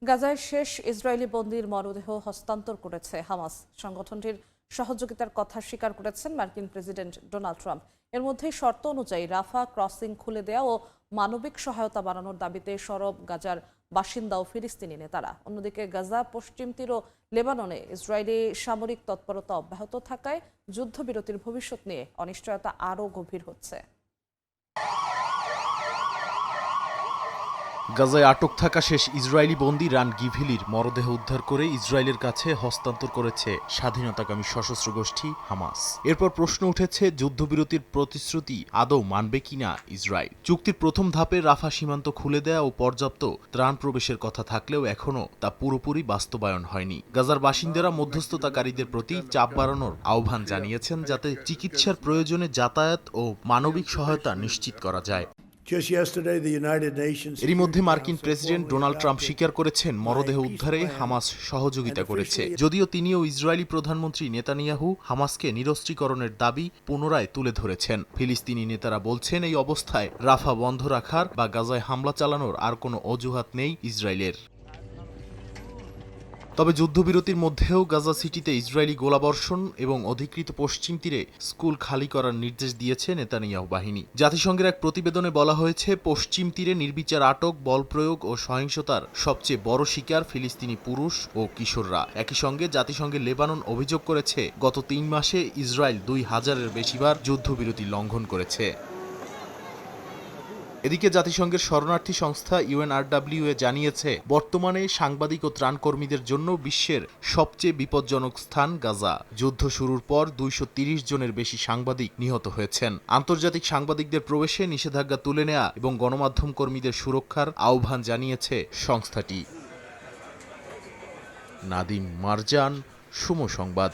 গাজায় শেষ ইসরায়েলি বন্দীর মরদেহ হস্তান্তর করেছে হামাস। সংগঠনটির সহযোগিতার কথা স্বীকার করেছেন মার্কিন প্রেসিডেন্ট ডোনাল্ড ট্রাম্প। এর মধ্যেই শর্ত অনুযায়ী রাফা ক্রসিং খুলে দেওয়া ও মানবিক সহায়তা বাড়ানোর দাবিতে সরব গাজার বাসিন্দা ও ফিলিস্তিনি নেতারা। অন্যদিকে গাজা, পশ্চিম তীর ও লেবাননে ইসরায়েলি সামরিক তৎপরতা অব্যাহত থাকায় যুদ্ধবিরতির ভবিষ্যৎ নিয়ে অনিশ্চয়তা আরও গভীর হচ্ছে। গাজায় আটক থাকা শেষ ইসরায়েলি বন্দী রান গিভিলির মরদেহ উদ্ধার করে ইসরায়েলের কাছে হস্তান্তর করেছে স্বাধীনতাকামী সশস্ত্র গোষ্ঠী হামাস। এরপর প্রশ্ন উঠেছে, যুদ্ধবিরতির প্রতিশ্রুতি আদৌ মানবে কিনা ইসরায়েল। চুক্তির প্রথম ধাপে রাফা সীমান্ত খুলে দেয়া ও পর্যাপ্ত ত্রাণ প্রবেশের কথা থাকলেও এখনও তা পুরোপুরি বাস্তবায়ন হয়নি। গাজার বাসিন্দারা মধ্যস্থতাকারীদের প্রতি চাপ বাড়ানোর আহ্বান জানিয়েছেন, যাতে চিকিৎসার প্রয়োজনে যাতায়াত ও মানবিক সহায়তা নিশ্চিত করা যায়। এরই মধ্যে মার্কিন প্রেসিডেন্ট ডোনাল্ড ট্রাম্প স্বীকার করেছেন, মরদেহ উদ্ধারে হামাস সহযোগিতা করেছে। যদিও তিনিও ইসরায়েলি প্রধানমন্ত্রী নেতানিয়াহু হামাসকে নিরস্ত্রীকরণের দাবি পুনরায় তুলে ধরেছেন। ফিলিস্তিনি নেতারা বলছেন, এই অবস্থায় রাফা বন্ধ রাখার বা গাজায় হামলা চালানোর আর কোনো অজুহাত নেই ইসরায়েলের। তবে যুদ্ধবিরতির মধ্যেও গাজা সিটিতে ইসরায়েলি গোলাবর্ষণ এবং অধিকৃত পশ্চিম তীরে স্কুল খালি করার নির্দেশ দিয়েছে নেতানিয়াহু বাহিনী। জাতিসংঘের এক প্রতিবেদনে বলা হয়েছে, পশ্চিম তীরে নির্বিচার আটক, বল প্রয়োগ ও সহিংসতার সবচেয়ে বড় শিকার ফিলিস্তিনি পুরুষ ও কিশোররা। একই সঙ্গে জাতিসংঘের লেবানন অভিযোগ করেছে, গত ৩ মাসে ইসরায়েল ২,০০০-এর বেশিবার যুদ্ধবিরতি লঙ্ঘন করেছে। এদিকে জাতিসংঘের শরণার্থী সংস্থা UNRWA জানিয়েছে, বর্তমানে সাংবাদিক ও ত্রাণকর্মীদের জন্য বিশ্বের সবচেয়ে বিপজ্জনক স্থান গাজা। যুদ্ধ শুরুর পর ২৩০ জনের বেশি সাংবাদিক নিহত হয়েছেন। আন্তর্জাতিক সাংবাদিকদের প্রবেশে নিষেধাজ্ঞা তুলে নেওয়া এবং গণমাধ্যম কর্মীদের সুরক্ষার আহ্বান জানিয়েছে সংস্থাটি। নাদিম মারজান, সময় সংবাদ।